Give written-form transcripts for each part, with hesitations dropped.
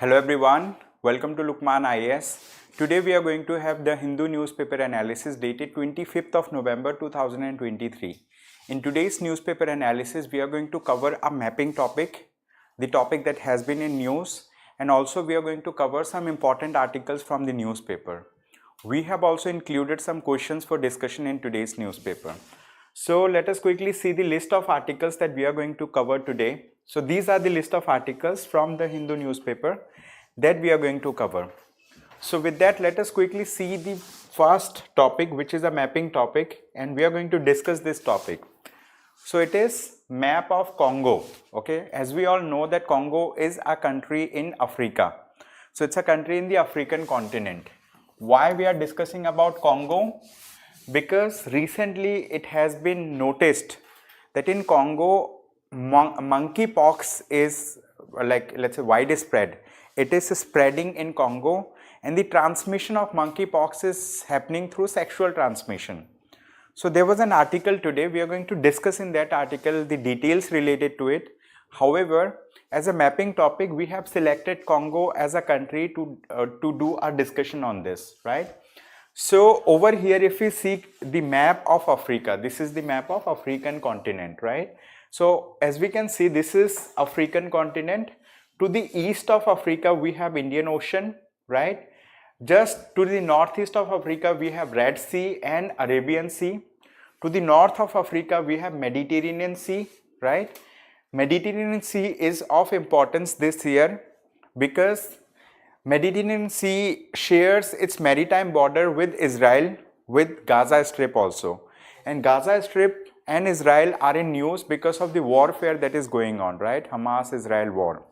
Hello everyone, welcome to Lukmaan IAS. Today we are going to have the Hindu newspaper analysis dated 25th of November 2023. In today's newspaper analysis, we are going to cover a mapping topic, the topic that has been in news, and also we are going to cover some important articles from the newspaper. We have also included some questions for discussion in today's newspaper. So let us quickly see the list of articles that we are going to cover today. So these are the list of articles from the Hindu newspaper that we are going to cover. So with that, let us quickly see the first topic, which is a mapping topic, and we are going to discuss this topic. So it is map of Congo. Okay, as we all know that Congo is a country in Africa. So it's a country in the African continent. Why we are discussing about Congo? Because recently it has been noticed that in Congo monkeypox is let's say widespread. It is spreading in Congo, and the transmission of monkeypox is happening through sexual transmission. So there was an article today. We are going to discuss in that article the details related to it. However, as a mapping topic, we have selected Congo as a country to do a discussion on this, right? So over here, if we see the map of Africa, this is the map of African continent, right? So as we can see, this is African continent. To the east of Africa, we have Indian Ocean, right? Just to the northeast of Africa, we have Red Sea and Arabian Sea. To the north of Africa, we have Mediterranean Sea, right? Mediterranean Sea is of importance this year because Mediterranean Sea shares its maritime border with Israel, with Gaza Strip also. And Gaza Strip and Israel are in news because of the warfare that is going on, right? Hamas-Israel war.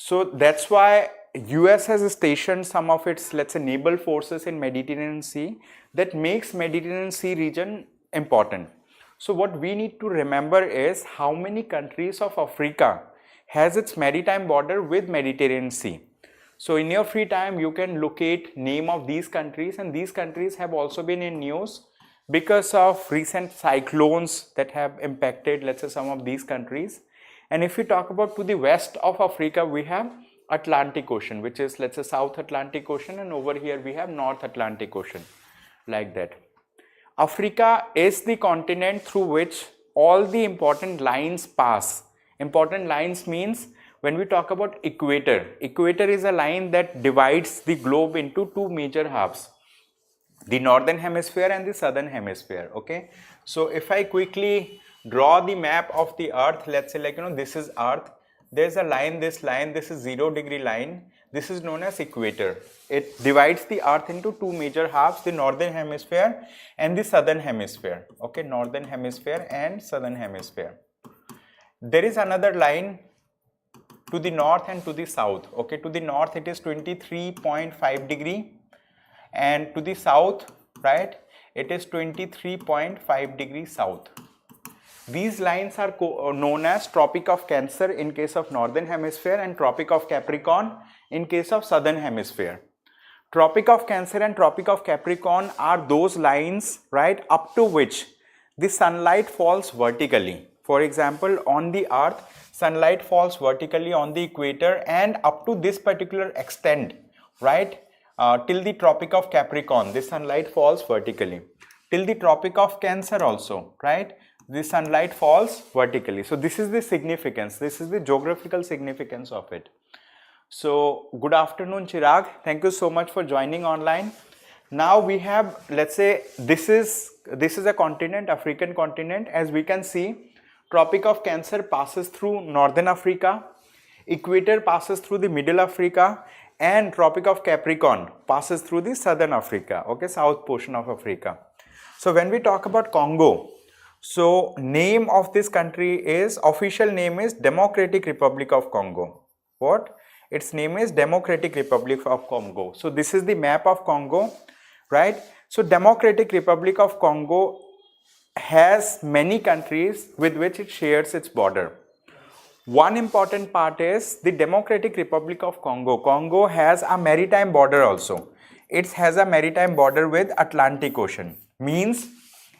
So that's why US has stationed some of its, let's say, naval forces in Mediterranean Sea. That makes Mediterranean Sea region important. So what we need to remember is how many countries of Africa has its maritime border with Mediterranean Sea. So in your free time, you can locate name of these countries, and these countries have also been in news because of recent cyclones that have impacted, let's say, some of these countries. And if we talk about to the west of Africa, we have Atlantic Ocean, which is, let's say, South Atlantic Ocean, and over here we have North Atlantic Ocean, like that. Africa is the continent through which all the important lines pass. Important lines means when we talk about equator, equator is a line that divides the globe into two major halves, the northern hemisphere and the southern hemisphere. Okay, so if I quickly draw the map of the earth, let's say, this is earth, there's a line, this is 0 degree line, this is known as equator. It divides the earth into two major halves, the northern hemisphere and the southern hemisphere. Okay, northern hemisphere and southern hemisphere. There is another line to the north and to the south. Okay, to the north it is 23.5 degree, and to the south, right, it is 23.5 degrees south. These lines are known as Tropic of Cancer in case of northern hemisphere and Tropic of Capricorn in case of southern hemisphere. Tropic of Cancer and Tropic of Capricorn are those lines, right, up to which the sunlight falls vertically. For example, on the earth, sunlight falls vertically on the equator, and up to this particular extent, right, till the Tropic of Capricorn, the sunlight falls vertically. Till the Tropic of Cancer also, right, the sunlight falls vertically. So this is the significance, this is the geographical significance of it. So good afternoon, Chirag. Thank you so much for joining online. Now we have, let's say, this is a continent, African continent. As we can see, Tropic of Cancer passes through northern Africa, equator passes through the middle Africa, and Tropic of Capricorn passes through the southern Africa, okay, south portion of Africa. So when we talk about Congo, so name of this country is, official name is Democratic Republic of Congo. What? Its name is Democratic Republic of Congo. So this is the map of Congo, right? So Democratic Republic of Congo has many countries with which it shares its border. One important part is the Democratic Republic of Congo. Congo has a maritime border also. It has a maritime border with Atlantic Ocean. Means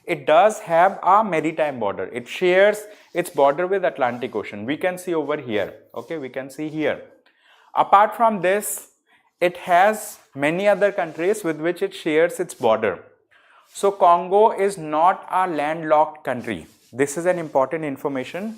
it does have a maritime border. It shares its border with Atlantic Ocean. We can see over here. Okay, we can see here. Apart from this, it has many other countries with which it shares its border. So Congo is not a landlocked country. This is an important information.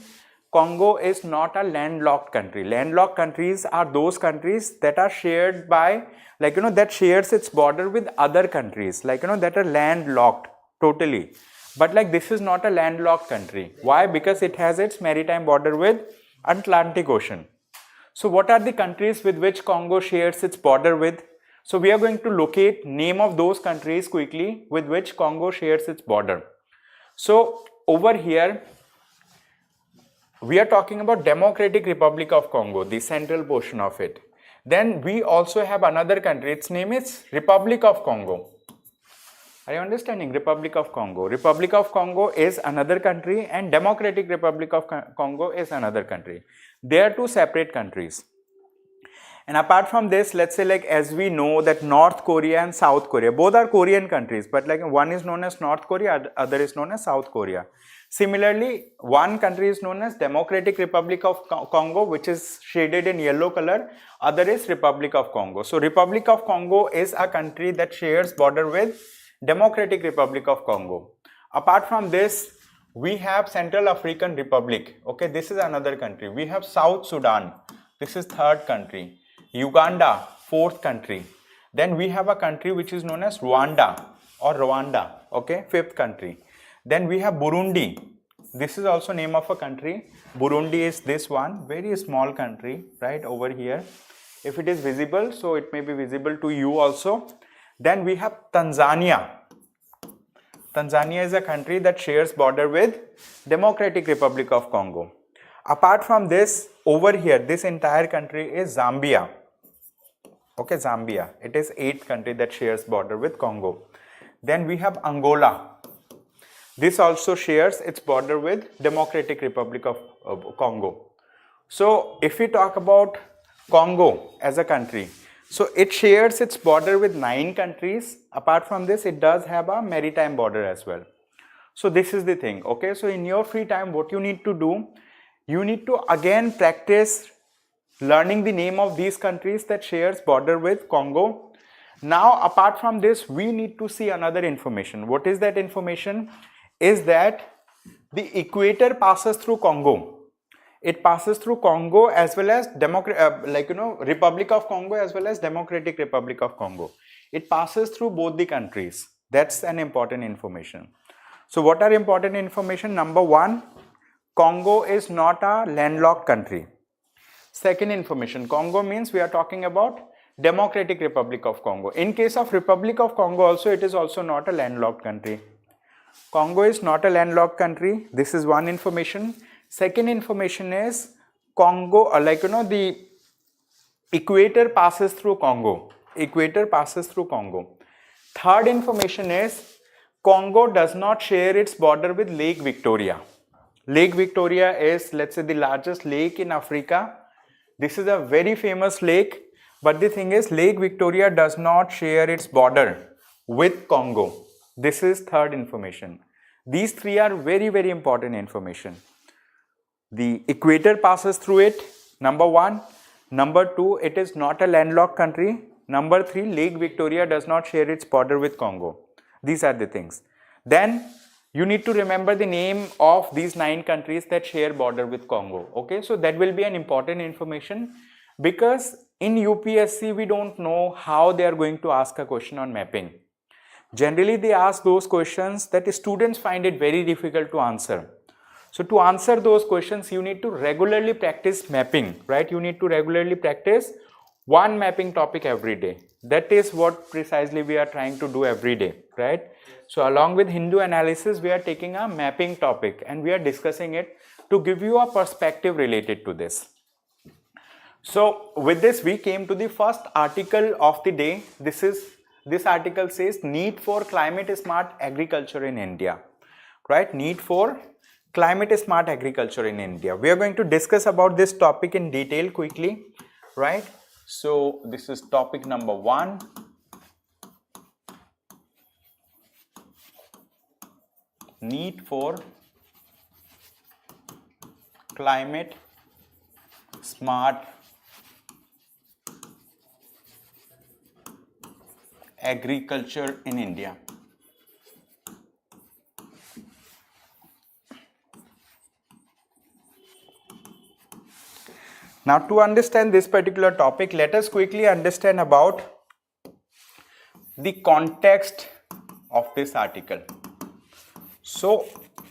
Congo is not a landlocked country. Landlocked countries are those countries that are shared by, like, that shares its border with other countries, like, that are landlocked totally. But like, this is not a landlocked country. Why? Because it has its maritime border with Atlantic Ocean. So what are the countries with which Congo shares its border with? So we are going to locate name of those countries quickly with which Congo shares its border. So over here, we are talking about Democratic Republic of Congo, the central portion of it. Then we also have another country, its name is Republic of Congo. Are you understanding? Republic of Congo. Republic of Congo is another country and Democratic Republic of Congo is another country. They are two separate countries. And apart from this, let's say, like, as we know that North Korea and South Korea, both are Korean countries, but like one is known as North Korea, other is known as South Korea. Similarly, one country is known as Democratic Republic of Congo, which is shaded in yellow color, other is Republic of Congo. So Republic of Congo is a country that shares border with Democratic Republic of Congo. Apart from this, we have Central African Republic. Okay, this is another country. We have South Sudan. This is third country. Uganda, fourth country. Then we have a country which is known as Rwanda or Rwanda. Okay, fifth country. Then we have Burundi. This is also name of a country. Burundi is this one, very small country, right over here. If it is visible, so it may be visible to you also. Then we have Tanzania. Tanzania is a country that shares border with Democratic Republic of Congo. Apart from this, over here, this entire country is Zambia. Okay, Zambia. It is eighth country that shares border with Congo. Then we have Angola. This also shares its border with Democratic Republic of Congo. So if we talk about Congo as a country, so it shares its border with 9 countries. Apart from this, it does have a maritime border as well. So this is the thing. Okay, so in your free time, what you need to do, you need to again practice learning the name of these countries that shares border with Congo. Now, apart from this, we need to see another information. What is that information? Is that the equator passes through Congo. It passes through Congo as well as Republic of Congo as well as Democratic Republic of Congo. It passes through both the countries. That's an important information. So what are important information? Number one, Congo is not a landlocked country. Second information, Congo means we are talking about Democratic Republic of Congo. In case of Republic of Congo also, it is also not a landlocked country. Congo is not a landlocked country. This is one information. Second information is Congo, the equator passes through Congo. Equator passes through Congo. Third information is Congo does not share its border with Lake Victoria. Lake Victoria is, let's say, the largest lake in Africa. This is a very famous lake, but the thing is, Lake Victoria does not share its border with Congo. This is third information. These three are very, very important information. The equator passes through it, number one. Number two, it is not a landlocked country. Number three, Lake Victoria does not share its border with Congo. These are the things. Then you need to remember the name of these 9 countries that share border with Congo. Okay, so that will be an important information, because in UPSC we don't know how they are going to ask a question on mapping. Generally they ask those questions that students find it very difficult to answer. So to answer those questions, you need to regularly practice mapping, right? You need to regularly practice one mapping topic every day. That is what precisely we are trying to do every day, right? So along with Hindu analysis, we are taking a mapping topic and we are discussing it to give you a perspective related to this. So with this, we came to the first article of the day. This article says need for climate smart agriculture in India, right? Need for climate smart agriculture in India. We are going to discuss about this topic in detail quickly, right? So this is topic number 1. Need for climate smart agriculture in India. Now, to understand this particular topic, let us quickly understand about the context of this article. So,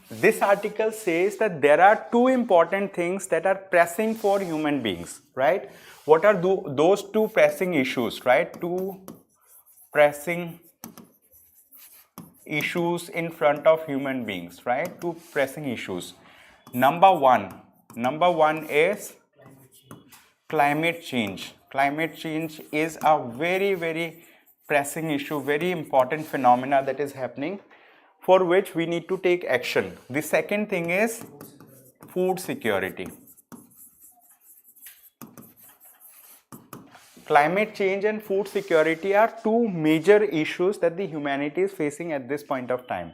this article says that there are two important things that are pressing for human beings, right? What are those two pressing issues, right? Two pressing issues in front of human beings, right? Two pressing issues. Number one is climate change. Climate change is a very pressing issue, very important phenomena that is happening, for which we need to take action. The second thing is food security. Climate change and food security are two major issues that the humanity is facing at this point of time.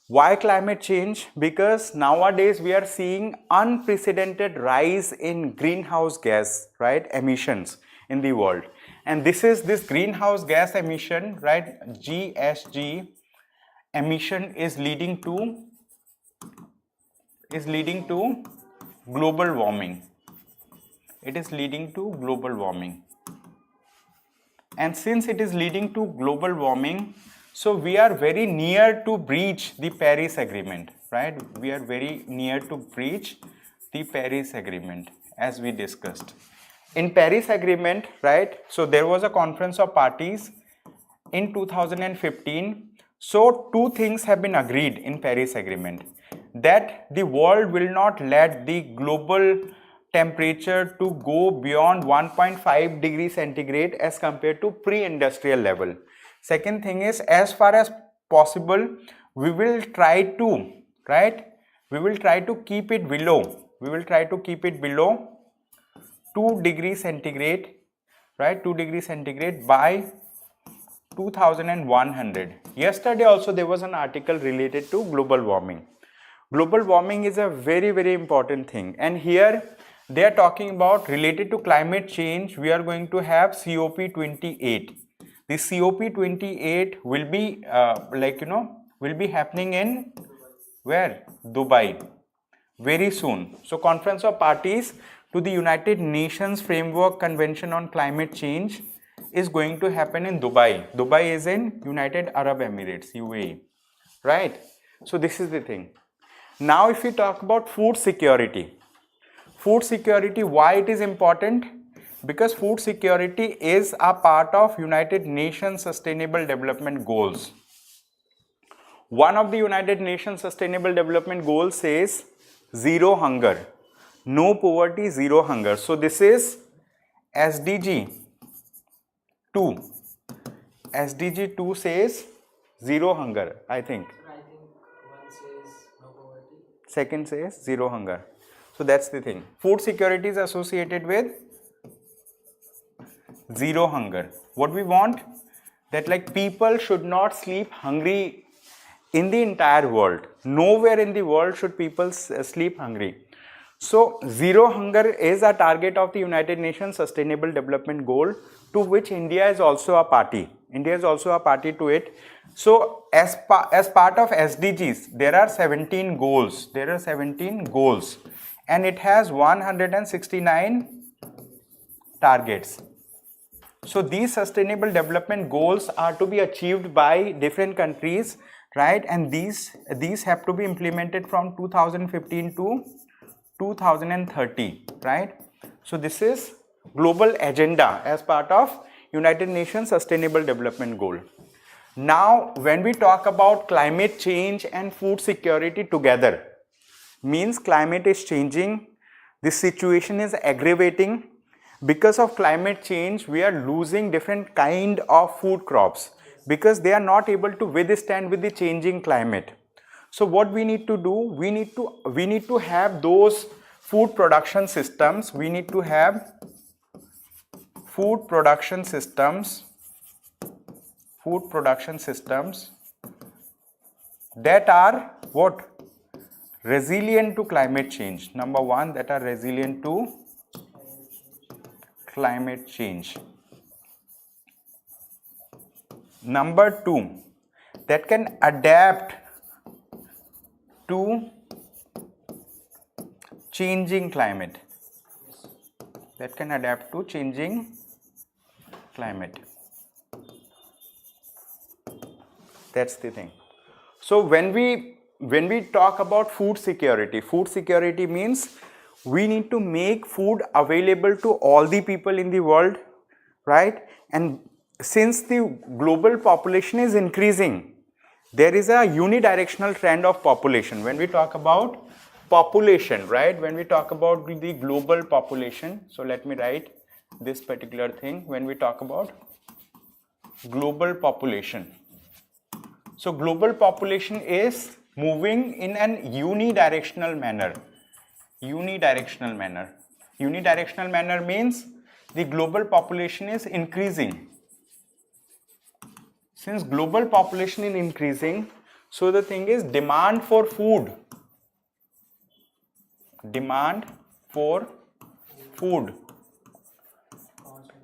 Why climate change? Because nowadays we are seeing unprecedented rise in greenhouse gas, right, emissions in the world. And this greenhouse gas emission, right, GHG emission is leading to global warming. It is leading to global warming. And since it is leading to global warming, so we are very near to breach the Paris Agreement, right? We are very near to breach the Paris Agreement, as we discussed. In Paris Agreement, right, so there was a conference of parties in 2015. So two things have been agreed in Paris Agreement, that the world will not let the global temperature to go beyond 1.5 degrees centigrade as compared to pre-industrial level. Second thing is, as far as possible, we will try to, right, we will try to keep it below 2 degrees centigrade, right, 2 degrees centigrade by 2100. Yesterday also there was an article related to global warming. Global warming is a very important thing, and here they are talking about, related to climate change, we are going to have COP28. The COP28 will be will be happening in where? Dubai very soon. So Conference of Parties to the United Nations Framework Convention on Climate Change is going to happen in Dubai. Dubai is in United Arab Emirates, UAE, right? So this is the thing. Now if we talk about food security, why it is important? Because food security is a part of United Nations Sustainable Development Goals. One of the United Nations Sustainable Development Goals says zero hunger, no poverty, zero hunger. So this is SDG 2. SDG 2 says zero hunger, I think. One says no poverty. Second says zero hunger. So that's the thing. Food security is associated with zero hunger. What we want, that like people should not sleep hungry in the entire world. Nowhere in the world should people sleep hungry. So zero hunger is a target of the United Nations Sustainable Development Goal, to which India is also a party. India is also a party to it. So as part of SDGs, there are 17 goals. And it has 169 targets. So these sustainable development goals are to be achieved by different countries, right? And these have to be implemented from 2015 to 2030, right? So this is global agenda as part of United Nations Sustainable Development Goal. Now when we talk about climate change and food security together, means climate is changing, this situation is aggravating. Because of climate change, we are losing different kind of food crops because they are not able to withstand with the changing climate. So what we need to do, we need to have those food production systems. We need to have food production systems that are what? Resilient to climate change. Number one, that are resilient to climate change. Number 2, that can adapt to changing climate. That can adapt to changing climate. That's the thing. So when we talk about food security means we need to make food available to all the people in the world, right? And since the global population is increasing, there is a unidirectional trend of population. When we talk about population, right? When we talk about the global population, so let me write this particular thing. When we talk about global population, so global population is moving in an unidirectional manner. Unidirectional manner means the global population is increasing. Since global population is increasing, so the thing is demand for food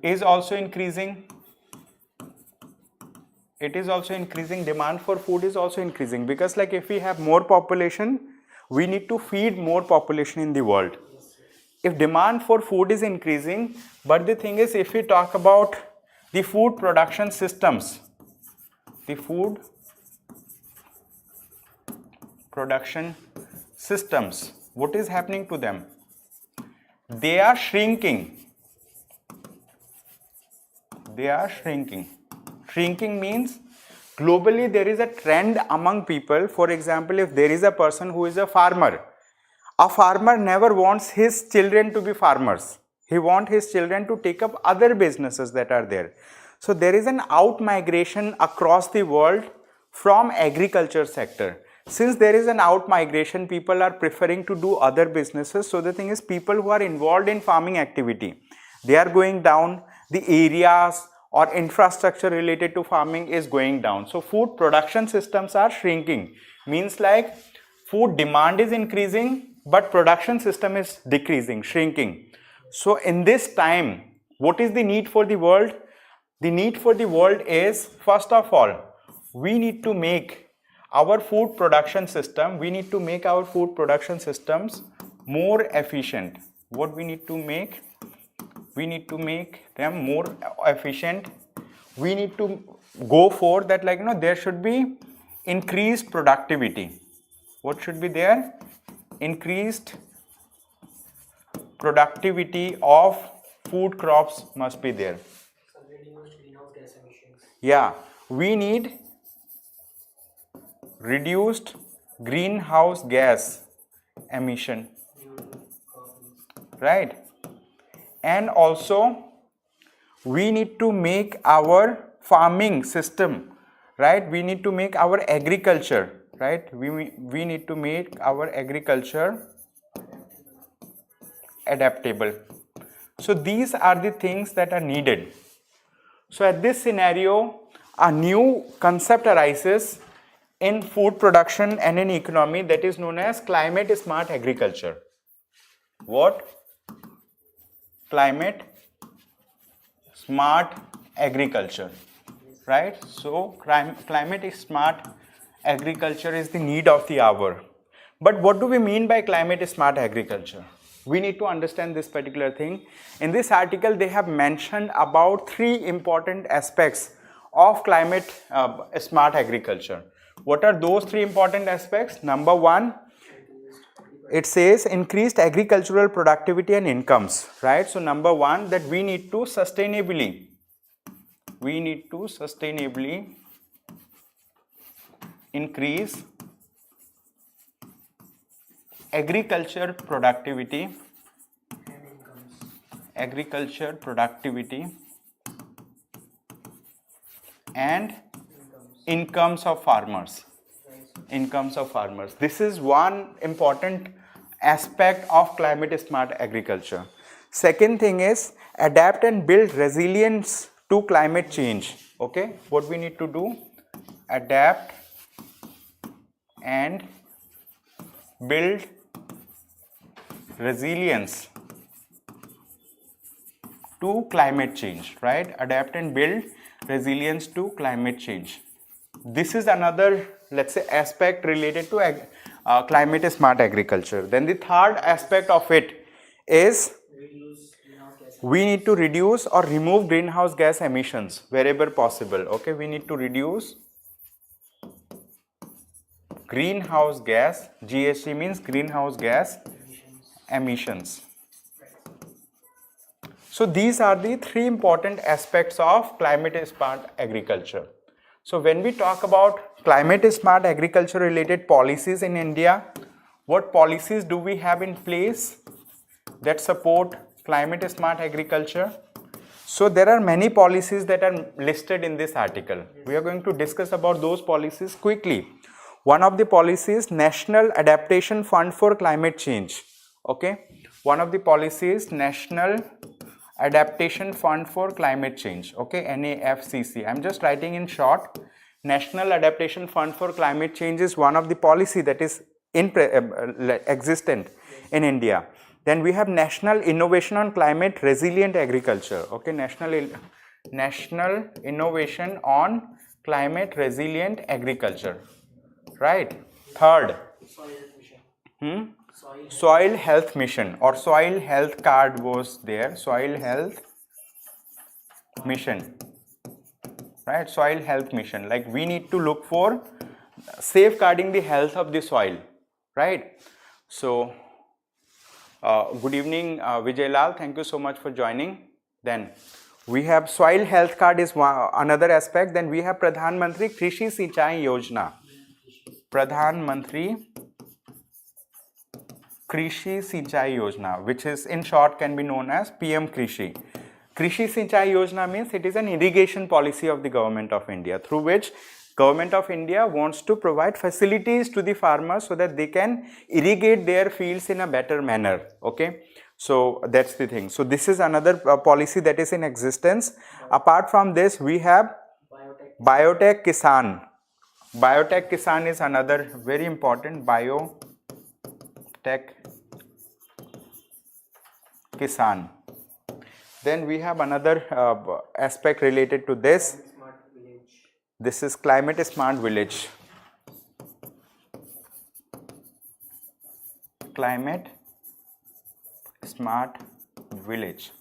is also increasing. It is also increasing. Demand for food is also increasing, because like if we have more population, we need to feed more population in the world. If demand for food is increasing, but the thing is, if we talk about the food production systems, what is happening to them? They are shrinking. Shrinking means globally there is a trend among people. For example, if there is a person who is a farmer never wants his children to be farmers. He wants his children to take up other businesses that are there. So there is an out migration across the world from agriculture sector. Since there is an out migration, people are preferring to do other businesses. So the thing is, people who are involved in farming activity, they are going down. The areas or infrastructure related to farming is going down. So food production systems are shrinking. Means like food demand is increasing, but production system is decreasing, shrinking. So in this time, what is the need for the world? The need for the world is, first of all, we need to make our food production system, more efficient. What we need to make? We need to make them more efficient. We need to go for that, like, there should be increased productivity. What should be there? Increased productivity of food crops must be there. Yeah, we need reduced greenhouse gas emission, right? And also we need to make our farming system, right? We need to make our agriculture, right? We need to make our agriculture adaptable. So these are the things that are needed. So at this scenario, a new concept arises in food production and in economy, that is known as climate smart agriculture. What? Climate smart agriculture, right? So climate smart agriculture is the need of the hour. But what do we mean by climate smart agriculture? We need to understand this particular thing. In this article, they have mentioned about 3 important aspects of climate smart agriculture. What are those 3 important aspects? Number 1, it says increased agricultural productivity and incomes, right? So number 1, that we need to sustainably increase agriculture productivity and incomes of farmers. This is one important aspect of climate smart agriculture. Second thing is adapt and build resilience to climate change. Okay, what we need to do? Adapt and build resilience to climate change, right? Adapt and build resilience to climate change. This is another, let's say, aspect related to climate smart agriculture. Then the third aspect of it is Reduce greenhouse gas we need to reduce or remove greenhouse gas emissions wherever possible. Okay, we need to reduce greenhouse gas, GHG means greenhouse gas emissions. So these are the three important aspects of climate smart agriculture. So when we talk about climate smart agriculture related policies in India, what policies do we have in place that support climate smart agriculture? So there are many policies that are listed in this article. We are going to discuss about those policies quickly. One of the policies, National Adaptation Fund for Climate Change. Okay, one of the policies, National Adaptation Fund for Climate Change. Okay, NAFCC. I'm just writing in short. National Adaptation Fund for Climate Change is one of the policy that is existent in India. Then we have National Innovation on Climate Resilient Agriculture. Okay, National Innovation on Climate Resilient Agriculture. Right. Third, Soil Health Mission or Soil Health Card was there. Soil Health Mission. Right. Soil Health Mission. Like we need to look for safeguarding the health of the soil. Right. So, good evening, Vijay Lal. Thank you so much for joining. Then we have Soil Health Card is another aspect. Then we have Pradhan Mantri Krishi Sinchai Yojana. Pradhan Mantri Krishi Sinchai Yojana, which is in short can be known as PM Krishi. Krishi Sinchai Yojana means it is an irrigation policy of the government of India through which government of India wants to provide facilities to the farmers so that they can irrigate their fields in a better manner. Okay, so that's the thing. So this is another policy that is in existence. Apart from this, we have Biotech Kisan. Biotech Kisan is another very important. Biotech Kisan. Then we have another aspect related to this. This is Climate Smart Village. Climate Smart Village.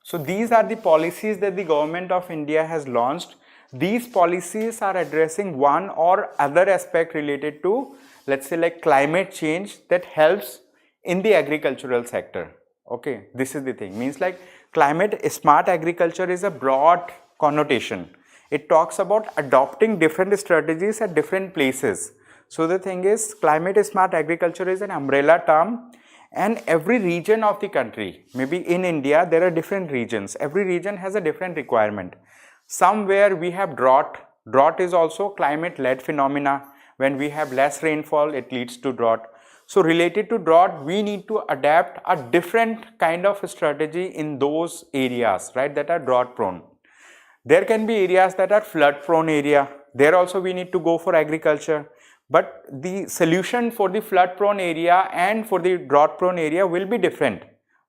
So these are the policies that the government of India has launched. These policies are addressing one or other aspect related to, let's say, like climate change that helps in the agricultural sector. Okay, this is the thing. Means like climate smart agriculture is a broad connotation. It talks about adopting different strategies at different places. So the thing is, climate smart agriculture is an umbrella term, and every region of the country, maybe in India there are different regions. Every region has a different requirement. Somewhere we have drought. Drought is also climate led phenomena. When we have less rainfall, it leads to drought. So related to drought, we need to adapt a different kind of strategy in those areas, right, that are drought prone. There can be areas that are flood prone area. There also we need to go for agriculture. But the solution for the flood prone area and for the drought prone area will be different,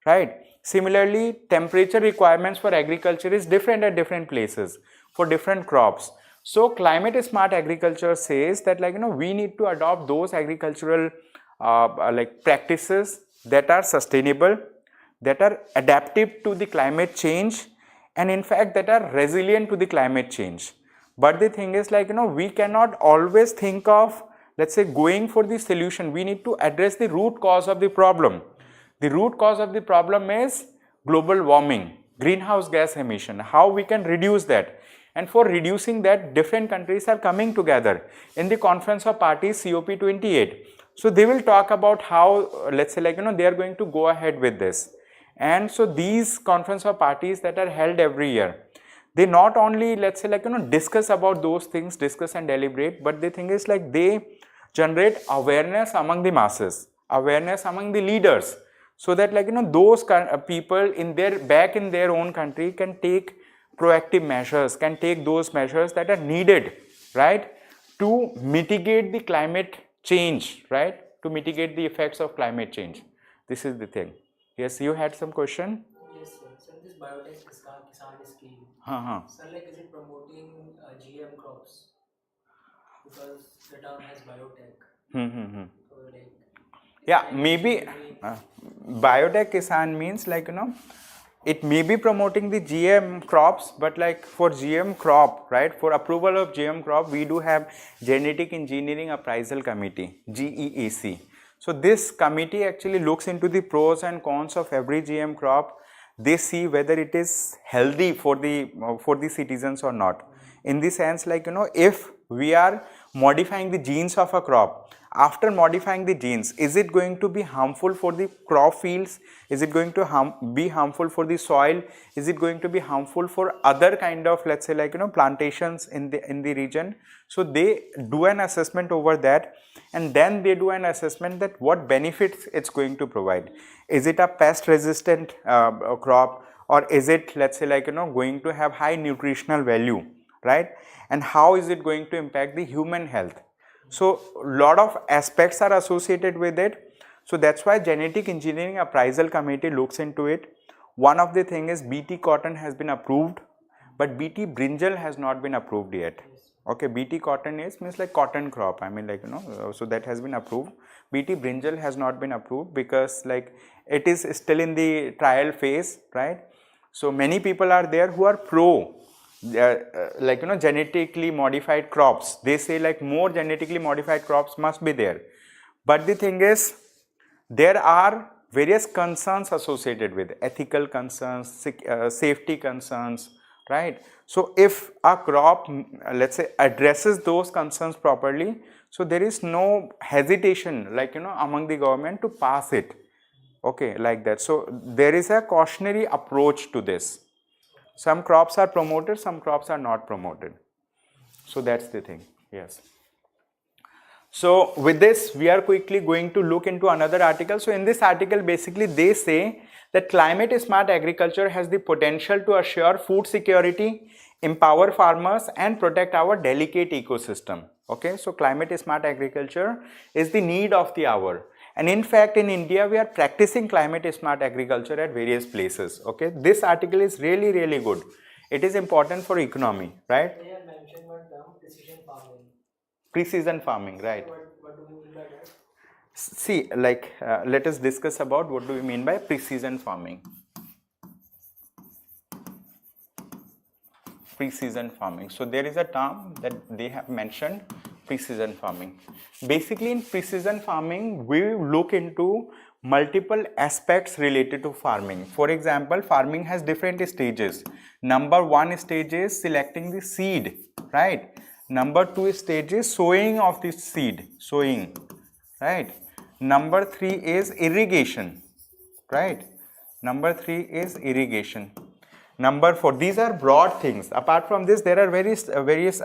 right? Similarly, temperature requirements for agriculture is different at different places for different crops. So climate smart agriculture says that, like, we need to adopt those agricultural like practices that are sustainable, that are adaptive to the climate change, and in fact that are resilient to the climate change. But the thing is, like, we cannot always think of, let's say, going for the solution. We need to address the root cause of the problem. The root cause of the problem is global warming, greenhouse gas emission, how we can reduce that. And for reducing that, different countries are coming together in the Conference of Parties COP28. So they will talk about how, let's say, like, they are going to go ahead with this. And so these Conference of Parties that are held every year, they not only, let's say, like, discuss about those things, discuss and deliberate, but the thing is, like, they generate awareness among the masses, awareness among the leaders, so that, like, those people in their own country can take proactive measures, can take those measures that are needed, right, to mitigate the climate change, right, to mitigate the effects of climate change. This is the thing. Yes, you had some question? Yes, sir. So this biotech Kisan Sir, like, is it promoting GM crops? Because the term has biotech. So, like, Yeah, climate maybe engineering- biotech kisan means like, it may be promoting the GM crops, but like for GM crop, right, for approval of GM crop, we do have Genetic Engineering Appraisal Committee, GEAC. So this committee actually looks into the pros and cons of every GM crop. They see whether it is healthy for the citizens or not. In the sense, like, if we are modifying the genes of a crop, after modifying the genes, is it going to be harmful for the crop fields? Is it going to be harmful for the soil? Is it going to be harmful for other kind of, let's say, like, plantations in the region? So they do an assessment over that, and then they do an assessment that what benefits it's going to provide. Is it a pest resistant crop, or is it, let's say, like, going to have high nutritional value, right? And how is it going to impact the human health? So lot of aspects are associated with it. So that's why Genetic Engineering Appraisal Committee looks into it. One of the thing is BT cotton has been approved, but BT brinjal has not been approved yet. Okay, BT cotton means like cotton crop. I mean, like, so that has been approved. BT brinjal has not been approved because like it is still in the trial phase, right? So many people are there who are pro like, genetically modified crops. They say like more genetically modified crops must be there, but the thing is there are various concerns associated with ethical concerns, safety concerns, right? So if a crop, let's say, addresses those concerns properly, so there is no hesitation, like, among the government to pass it, okay, like that. So there is a cautionary approach to this. Some crops are promoted, some crops are not promoted. So that's the thing. Yes. So with this, we are quickly going to look into another article. So in this article, basically they say that climate smart agriculture has the potential to assure food security, empower farmers, and protect our delicate ecosystem. Okay, so climate smart agriculture is the need of the hour. And in fact, in India, we are practicing climate smart agriculture at various places. Okay, this article is really, really good. It is important for economy, right? They have mentioned one term, precision farming. Preseason farming, right? What do we mean by that? See, like, let us discuss about what do we mean by preseason farming. Preseason farming. So there is a term that they have mentioned, preseason farming. Basically, in preseason farming, we look into multiple aspects related to farming. For example, farming has different stages. Number one stage is selecting the seed, right? Number two stage is sowing of the seed, sowing, right? Number three is irrigation, right? Number three is irrigation. Number four, these are broad things. Apart from this, there are various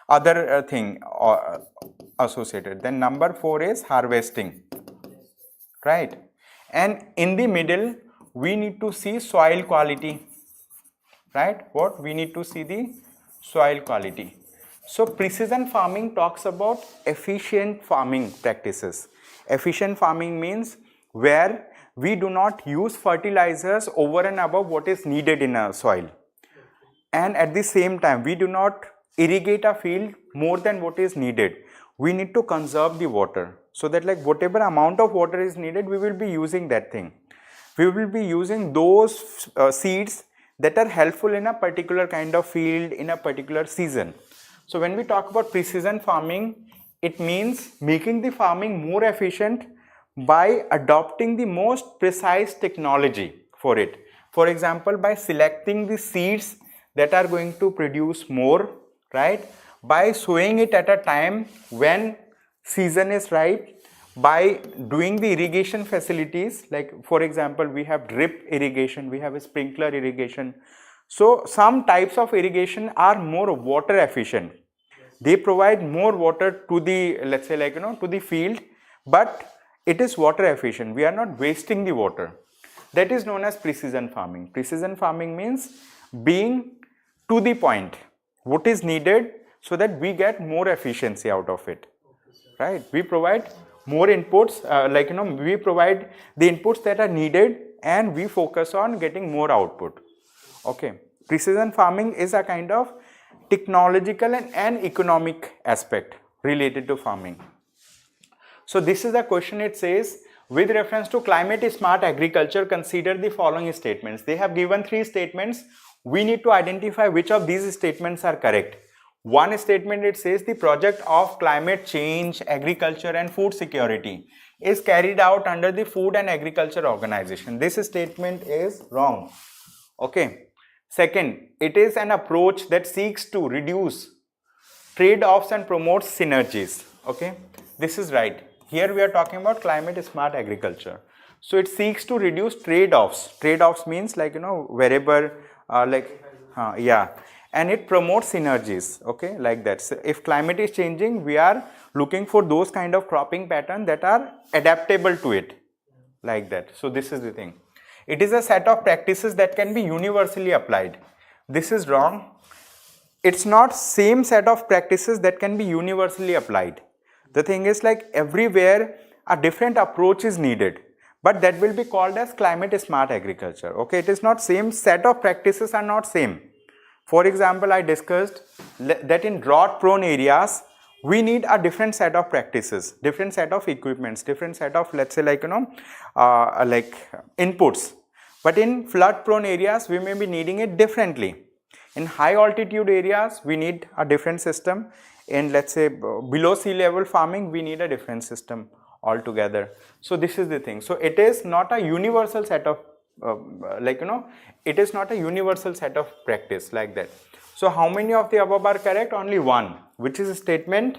other thing associated. Then number four is harvesting, right? And in the middle, we need to see soil quality, right? What? We need to see the soil quality. So precision farming talks about efficient farming practices. Efficient farming means where we do not use fertilizers over and above what is needed in a soil, and at the same time we do not irrigate a field more than what is needed. We need to conserve the water, so that like whatever amount of water is needed, we will be using that thing. We will be using those seeds that are helpful in a particular kind of field in a particular season. So when we talk about precision farming, it means making the farming more efficient by adopting the most precise technology for it. For example, by selecting the seeds that are going to produce more, right? By sowing it at a time when season is ripe, by doing the irrigation facilities, like for example, we have drip irrigation, we have a sprinkler irrigation. So some types of irrigation are more water efficient. They provide more water to the, let's say, like, to the field, but it is water efficient. We are not wasting the water. That is known as precision farming. Precision farming means being to the point, what is needed, so that we get more efficiency out of it, right? We provide more inputs, we provide the inputs that are needed, and we focus on getting more output. Okay, Precision farming is a kind of technological and economic aspect related to farming. So this is the question. It says, with reference to climate smart agriculture, consider the following statements. They have given 3 statements. We need to identify which of these statements are correct. One statement, it says the project of climate change, agriculture and food security is carried out under the Food and Agriculture Organization. This statement is wrong. Okay. Second, it is an approach that seeks to reduce trade-offs and promotes synergies. Okay. This is right. Here we are talking about climate smart agriculture. So it seeks to reduce trade-offs. Trade-offs means like, wherever yeah, and it promotes synergies. Okay, like that. So if climate is changing, we are looking for those kind of cropping patterns that are adaptable to it, like that. So this is the thing. It is a set of practices that can be universally applied. This is wrong. It's not same set of practices that can be universally applied. The thing is, like, everywhere a different approach is needed, but that will be called as climate smart agriculture. Okay, it is not same set of practices are not same. For example, I discussed that in drought prone areas we need a different set of practices, different set of equipments, different set of, let's say, like inputs. But in flood prone areas we may be needing it differently. In high altitude areas we need a different system. In, let's say, below sea level farming we need a different system altogether. So this is the thing. So it is not a universal set of it is not a universal set of practice, like that. So how many of the above are correct? Only one, which is statement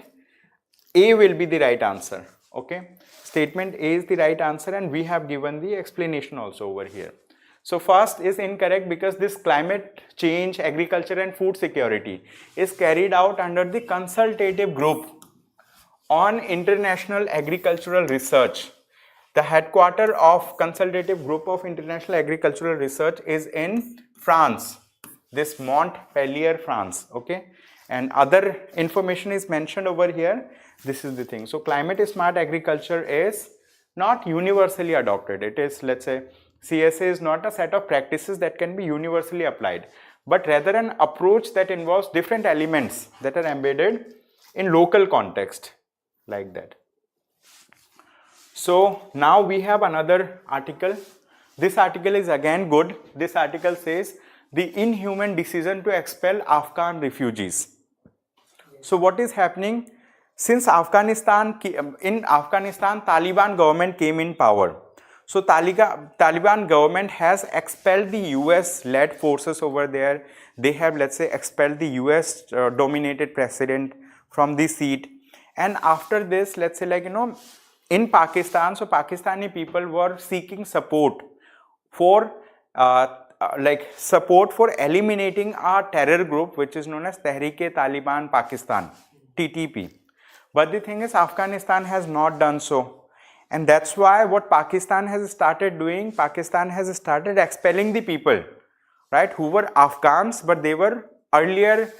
A will be the right answer. Okay, statement A is the right answer, and we have given the explanation also over here. So first is incorrect because this climate change, agriculture and food security is carried out under the consultative group on international agricultural research. The headquarters of consultative group of international agricultural research is in France, this Montpellier, France. Okay, and other information is mentioned over here. This is the thing. So climate smart agriculture is not universally adopted. It is, let's say, CSA is not a set of practices that can be universally applied, but rather an approach that involves different elements that are embedded in local context, like that. So now we have another article. This article is again good. This article says the inhuman decision to expel Afghan refugees. So what is happening? Since Afghanistan, Taliban government came in power. So Taliban government has expelled the US-led forces over there. They have, let's say, expelled the US dominated president from the seat. And after this, let's say, like, in Pakistan, so Pakistani people were seeking support for eliminating a terror group which is known as Tehreek-e-Taliban Pakistan, TTP. But the thing is, Afghanistan has not done so. And that's why what Pakistan has started doing, Pakistan has started expelling the people, right, who were Afghans, but they were earlier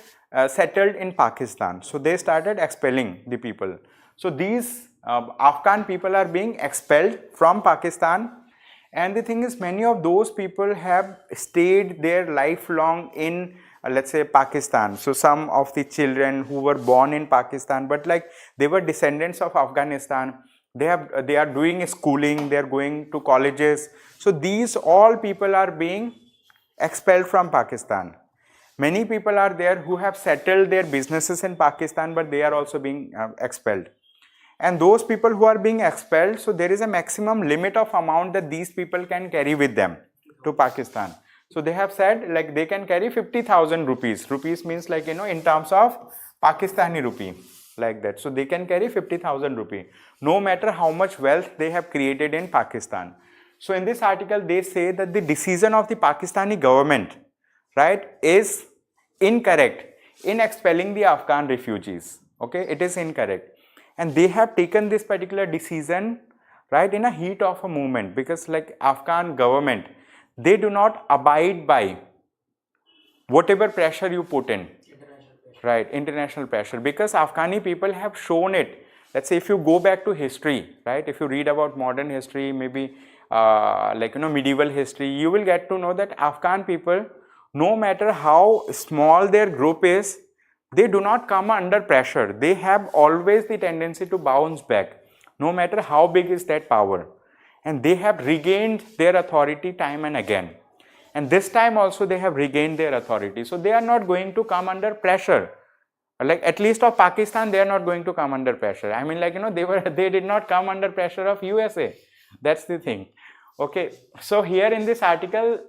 settled in Pakistan. So they started expelling the people. So these Afghan people are being expelled from Pakistan. And the thing is, many of those people have stayed their lifelong in, let's say, Pakistan. So some of the children who were born in Pakistan, but like they were descendants of Afghanistan. They are doing schooling, they are going to colleges. So these all people are being expelled from Pakistan. Many people are there who have settled their businesses in Pakistan, but they are also being expelled. And those people who are being expelled, so there is a maximum limit of amount that these people can carry with them to Pakistan. So they have said, like, they can carry 50,000 rupees. Rupees means, like, in terms of Pakistani rupee, like that. So they can carry 50,000 rupee, no matter how much wealth they have created in Pakistan. So in this article, they say that the decision of the Pakistani government, right, is incorrect in expelling the Afghan refugees. Okay, it is incorrect. And they have taken this particular decision, right, in a heat of a movement, because like Afghan government, they do not abide by whatever pressure you put in, right, international pressure, because Afghani people have shown it. Let's say if you go back to history, right, if you read about modern history, maybe medieval history, you will get to know that Afghan people no matter how small their group is, they do not come under pressure. They have always the tendency to bounce back, no matter how big is that power. And they have regained their authority time and again. And this time also they have regained their authority. So they are not going to come under pressure. Like at least of Pakistan, they are not going to come under pressure. I mean, like, they did not come under pressure of USA. That's the thing. Okay. So here in this article,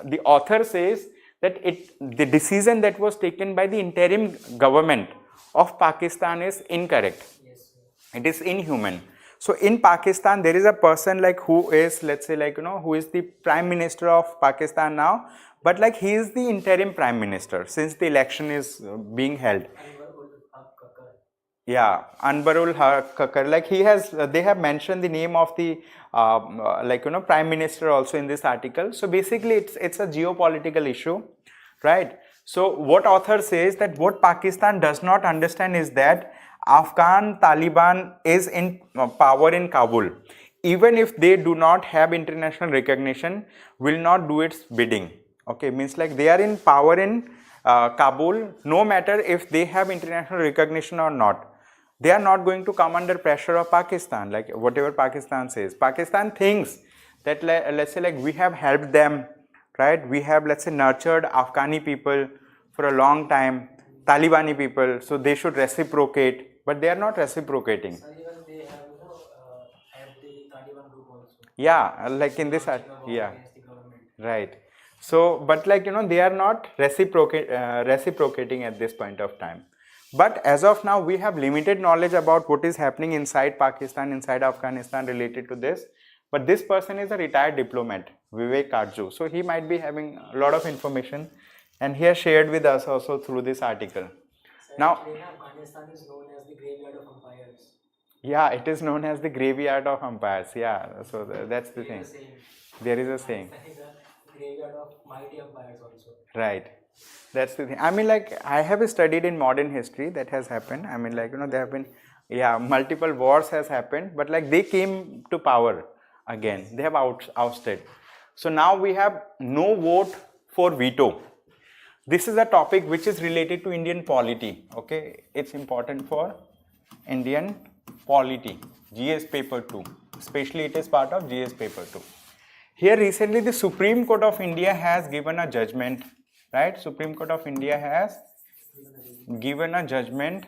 the author says that the decision that was taken by the interim government of Pakistan is incorrect. Yes, it is inhuman. So in Pakistan, there is a person like who is, let's say, like, who is the Prime Minister of Pakistan now, but like he is the interim Prime Minister since the election is being held. Yeah, Anbarul Kakar, like he has, they have mentioned the name of the, Prime Minister also in this article. So basically it's a geopolitical issue, right? So what author says that what Pakistan does not understand is that Afghan Taliban is in power in Kabul. Even if they do not have international recognition, will not do its bidding. Okay, means like they are in power in Kabul, no matter if they have international recognition or not. They are not going to come under pressure of Pakistan, like whatever Pakistan says. Pakistan thinks that, let's say, like we have helped them, right? We have, let's say, nurtured Afghani people for a long time, Talibani people, so they should reciprocate, but they are not reciprocating. So even they have, have the Taliban group also. Yeah, like in this, yeah, right. So, but like, they are not reciprocating at this point of time. But as of now, we have limited knowledge about what is happening inside Pakistan, inside Afghanistan related to this. But this person is a retired diplomat, Vivek Karju. So he might be having a lot of information, and he has shared with us also through this article. So now, Afghanistan is known as the graveyard of umpires. Yeah, it is known as the graveyard of umpires. Yeah, so that's the thing. There is a saying. Graveyard of mighty umpires also. Right. That's the thing. I mean, like, I have studied in modern history that has happened. I mean, like, there have been, multiple wars has happened, but like they came to power again. They have ousted. So now we have no vote for veto. This is a topic which is related to Indian polity. Okay, it's important for Indian polity, GS paper 2. Especially it is part of GS paper 2. Here recently the Supreme Court of India has given a judgment, right? Supreme Court of India has given a judgment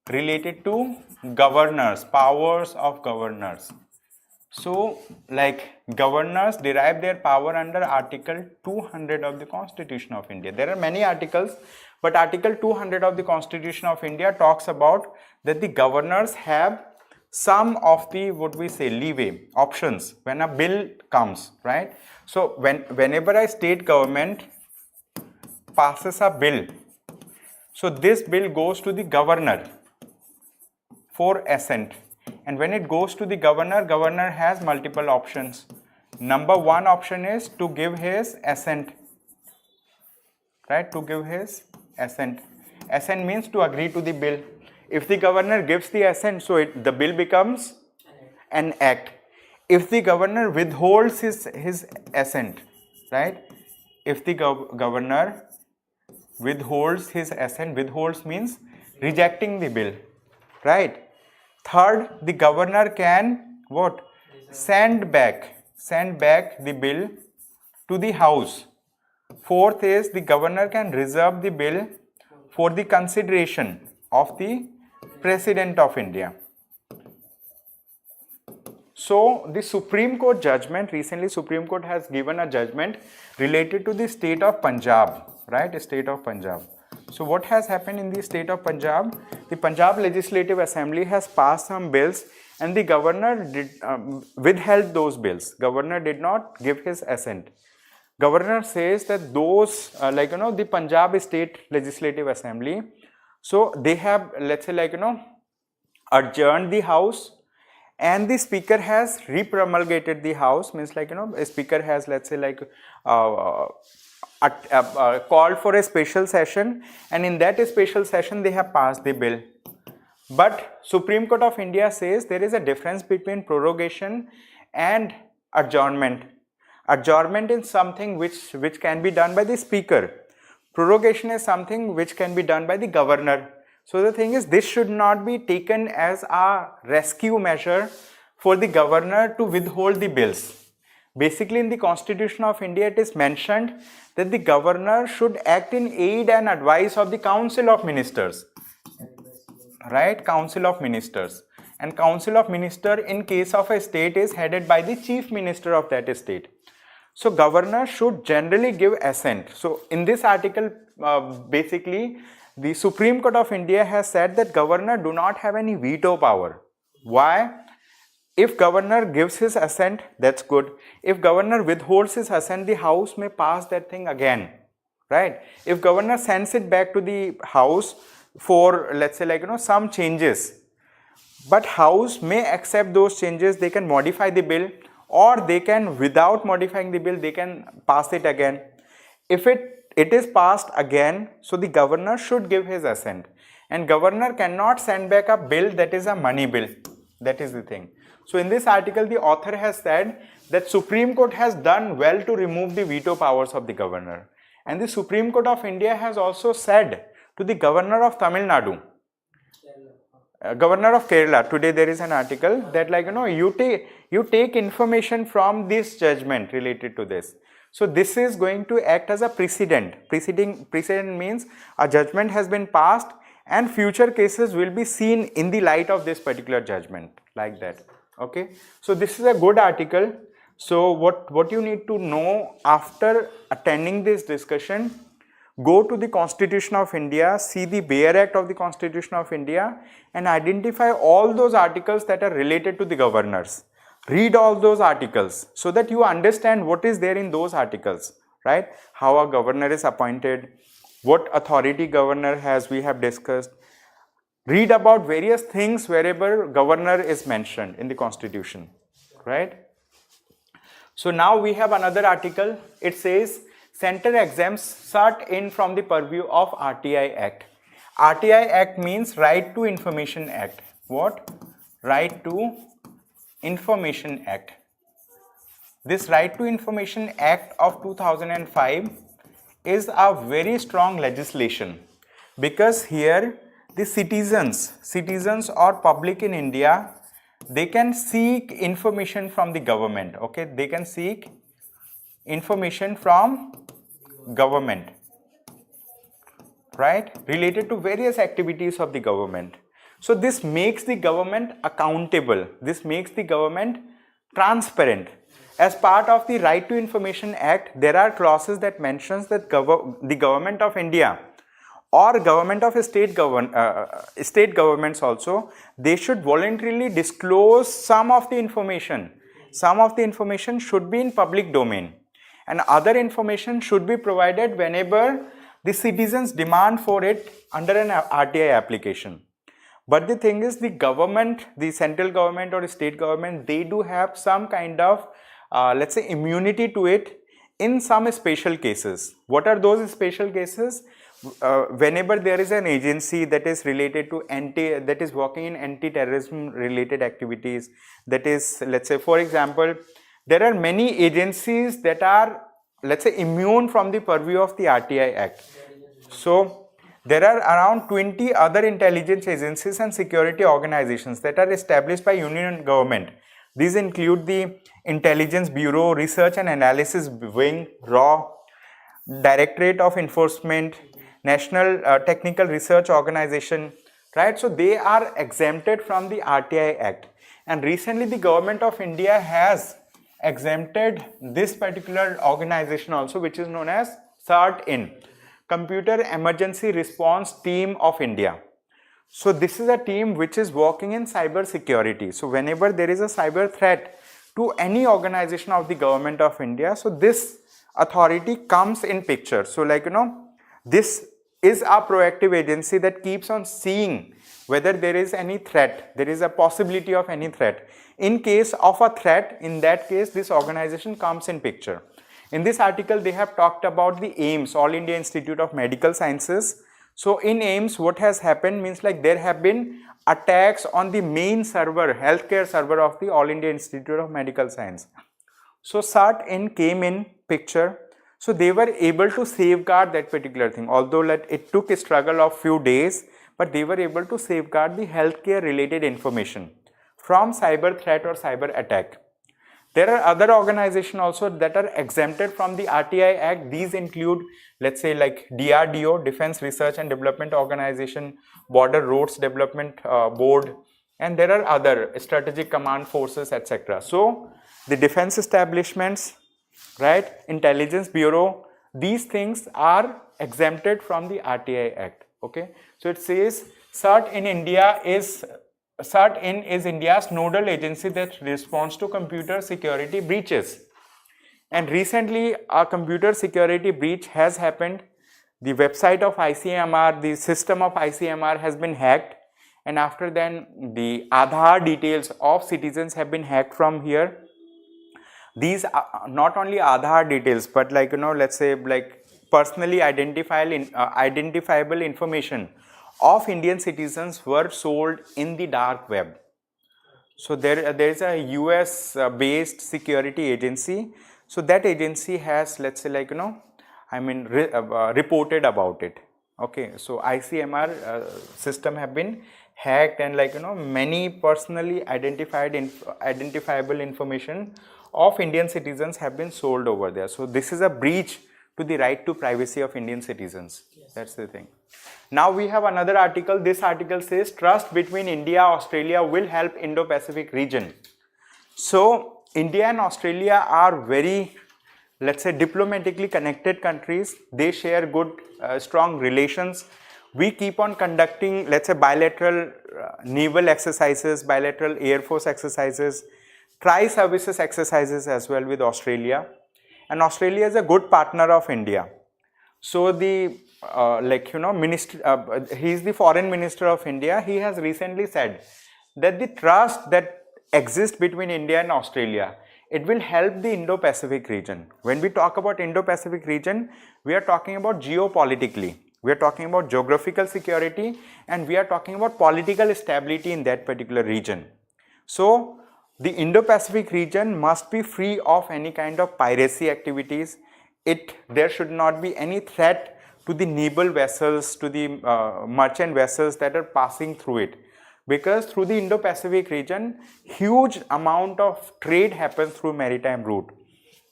related to governors, powers of governors. So, like, governors derive their power under Article 200 of the Constitution of India. There are many articles, but Article 200 of the Constitution of India talks about that the governors have some of the, what we say, leeway, options when a bill comes, right? So, whenever a state government passes a bill, so this bill goes to the governor for assent. And when it goes to the governor has multiple options. Number one option is to give his assent, right? To give his assent. Assent means to agree to the bill. If the governor gives the assent, so the bill becomes an act. If the governor withholds his assent, right? If the governor withholds his assent, withholds means rejecting the bill, right? Third, the governor can what? Send back the bill to the house. Fourth is the governor can reserve the bill for the consideration of the President of India. So the Supreme Court judgment, recently Supreme Court has given a judgment related to the state of Punjab, right? State of Punjab. So what has happened in the state of Punjab? The Punjab Legislative Assembly has passed some bills and the governor did withheld those bills. Governor did not give his assent. Governor says that those, the Punjab State Legislative Assembly, so they have, let's say, adjourned the house and the speaker has repromulgated the house, means a speaker has, let's say, called for a special session, and in that special session they have passed the bill. But Supreme Court of India says there is a difference between prorogation and adjournment. Adjournment is something which can be done by the speaker. Prorogation is something which can be done by the governor. So the thing is, this should not be taken as a rescue measure for the governor to withhold the bills. Basically, in the Constitution of India, it is mentioned that the governor should act in aid and advice of the Council of Ministers. Right? Council of Ministers. And Council of Minister in case of a state is headed by the Chief Minister of that state. So governor should generally give assent. So in this article, basically, the Supreme Court of India has said that governor do not have any veto power. Why? If governor gives his assent, that's good. If governor withholds his assent, the house may pass that thing again, right? If governor sends it back to the house for, let's say, some changes, but house may accept those changes, they can modify the bill, or they can, without modifying the bill, they can pass it again. If it is passed again, so the governor should give his assent, and governor cannot send back a bill that is a money bill. That is the thing. So in this article, the author has said that Supreme Court has done well to remove the veto powers of the governor. And the Supreme Court of India has also said to the governor of Tamil Nadu, governor of Kerala, today there is an article that you take information from this judgment related to this. So this is going to act as a precedent. Precedent means a judgment has been passed and future cases will be seen in the light of this particular judgment, like that. Okay, so this is a good article. So what you need to know after attending this discussion, go to the Constitution of India, see the bare act of the Constitution of India and identify all those articles that are related to the governors. Read all those articles so that you understand what is there in those articles, right? How a governor is appointed, what authority governor has, we have discussed. Read about various things wherever governor is mentioned in the Constitution, right? So now we have another article. It says center exempts cert in from the purview of RTI Act. RTI Act means Right to Information Act. What? Right to Information Act. This Right to Information Act of 2005 is a very strong legislation because here the citizens or public in India, they can seek information from the government. Okay, they can seek information from government, right, related to various activities of the government. So this makes the government accountable. This makes the government transparent. As part of the Right to Information Act, there are clauses that mentions that the government of India or government of state governments also, they should voluntarily disclose some of the information. Some of the information should be in public domain and other information should be provided whenever the citizens demand for it under an RTI application. But the thing is, the government, the central government or state government, they do have some kind of let's say immunity to it in some special cases. What are those special cases? Whenever there is an agency that is related to that is working in anti-terrorism related activities, that is, let's say, for example, there are many agencies that are, let's say, immune from the purview of the RTI Act. So there are around 20 other intelligence agencies and security organizations that are established by union government. These include the Intelligence Bureau, Research and Analysis Wing, RAW, Directorate of Enforcement, National Technical Research Organization, right? So they are exempted from the RTI Act. And recently the government of India has exempted this particular organization also, which is known as CERT-IN, Computer Emergency Response Team of India. So this is a team which is working in cyber security. So whenever there is a cyber threat to any organization of the government of India, so this authority comes in picture. So this is a proactive agency that keeps on seeing whether there is any threat, there is a possibility of any threat. In case of a threat, in that case, this organization comes in picture. In this article, they have talked about the AIMS, All India Institute of Medical Sciences. So in AIMS, what has happened means there have been attacks on the main server, healthcare server of the All India Institute of Medical Science. So Sat-in came in picture. So they were able to safeguard that particular thing, although it took a struggle of few days, but they were able to safeguard the healthcare related information from cyber threat or cyber attack. There are other organizations also that are exempted from the RTI Act. These include, let's say, like DRDO, Defense Research and Development Organization, Border Roads Development Board, and there are other strategic command forces, etc. So the defense establishments, right, intelligence bureau, these things are exempted from the RTI Act. Okay, so it says CERT-in is India's nodal agency that responds to computer security breaches. And recently a computer security breach has happened. The website of ICMR, the system of ICMR has been hacked, and after then the Aadhaar details of citizens have been hacked from here. These are not only Aadhaar details, but let's say personally identifiable information of Indian citizens were sold in the dark web. So there is a US based security agency. So that agency has, let's say, reported about it. Okay, so ICMR system have been hacked, and many personally identifiable information of Indian citizens have been sold over there. So this is a breach to the right to privacy of Indian citizens. Yes. That's the thing. Now we have another article. This article says trust between India and Australia will help Indo-Pacific region. So India and Australia are very, let's say, diplomatically connected countries. They share good, strong relations. We keep on conducting, let's say, bilateral naval exercises, bilateral air force exercises, tri-services exercises as well with Australia. And Australia is a good partner of India. So the minister, he is the foreign minister of India. He has recently said that the trust that exists between India and Australia, it will help the Indo-Pacific region. When we talk about Indo-Pacific region, we are talking about geopolitically. We are talking about geographical security, and we are talking about political stability in that particular region. So the Indo-Pacific region must be free of any kind of piracy activities. There should not be any threat to the naval vessels, to the merchant vessels that are passing through it. Because through the Indo-Pacific region, huge amount of trade happens through maritime route.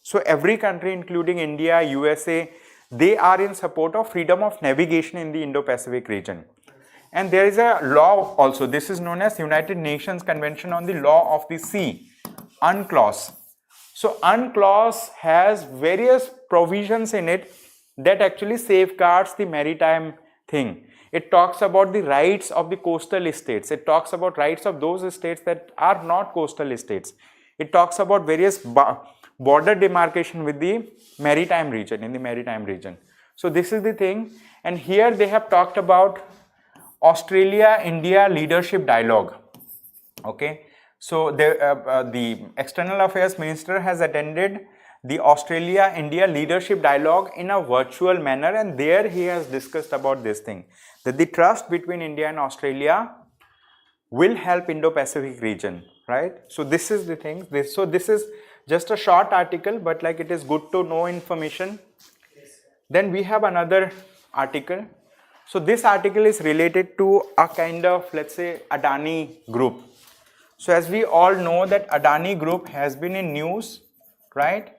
So every country, including India, USA, they are in support of freedom of navigation in the Indo-Pacific region. And there is a law also. This is known as United Nations Convention on the Law of the Sea, UNCLOS. So UNCLOS has various provisions in it that actually safeguards the maritime thing. It talks about the rights of the coastal states. It talks about rights of those states that are not coastal states. It talks about various border demarcation with the maritime region, in the maritime region. So this is the thing. And here they have talked about Australia-India leadership dialogue. Okay. So the External Affairs Minister has attended the Australia-India leadership dialogue in a virtual manner, and there he has discussed about this thing, that the trust between India and Australia will help Indo-Pacific region, right? So this is the thing. So this is just a short article, but it is good to know information. Then we have another article. So this article is related to a kind of, let's say, Adani Group. So as we all know that Adani Group has been in news, right?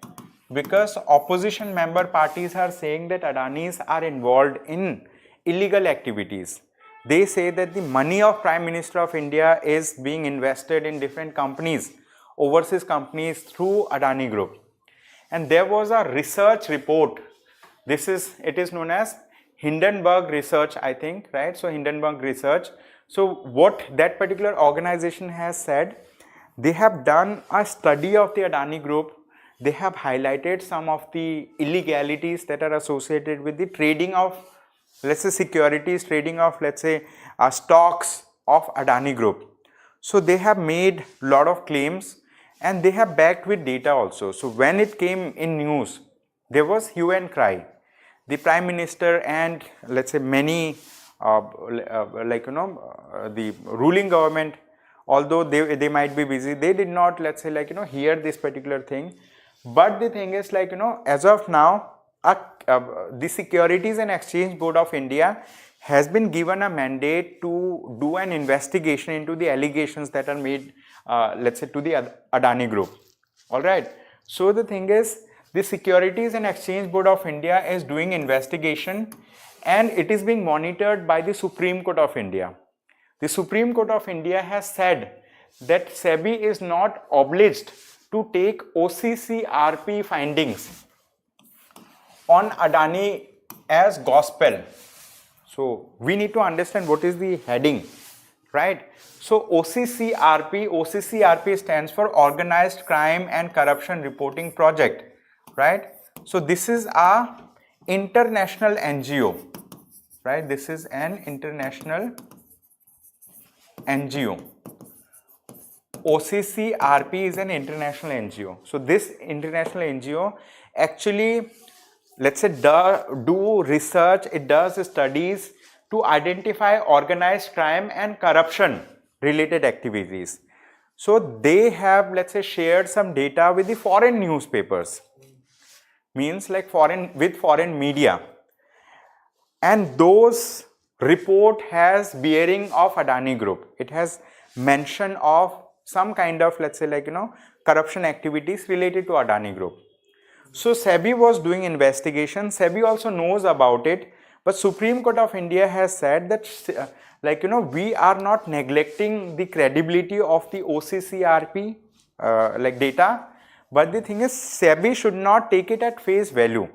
Because opposition member parties are saying that Adanis are involved in illegal activities. They say that the money of Prime Minister of India is being invested in different companies, overseas companies through Adani Group. And there was a research report. It is known as Hindenburg Research, I think, right? So Hindenburg Research. So what that particular organization has said, they have done a study of the Adani Group. They have highlighted some of the illegalities that are associated with the trading of, let's say, securities, trading of, let's say, stocks of Adani Group. So they have made a lot of claims, and they have backed with data also. So when it came in news, there was hue and cry. The Prime Minister and, let's say, many the ruling government, although they might be busy, they did not, let's say, hear this particular thing. But the thing is, like, as of now, the Securities and Exchange Board of India has been given a mandate to do an investigation into the allegations that are made, let's say, to the Adani Group. All right. So the thing is, the Securities and Exchange Board of India is doing investigation, and it is being monitored by the Supreme Court of India. The Supreme Court of India has said that Sebi is not obliged to take OCCRP findings on Adani as gospel. So we need to understand what is the heading, right? So OCCRP stands for Organized Crime and Corruption Reporting Project, right? So this is a international NGO, right? This is an international NGO. OCCRP is an international NGO. So this international NGO actually, let's say, do research, it does studies to identify organized crime and corruption related activities. So they have, let's say, shared some data with the foreign newspapers, means like with foreign media, and those report has bearing of Adani Group. It has mention of some kind of, let's say, like, corruption activities related to Adani Group. So Sebi was doing investigation. Sebi also knows about it, but Supreme Court of India has said that, like, we are not neglecting the credibility of the OCCRP like data, but the thing is, Sebi should not take it at face value.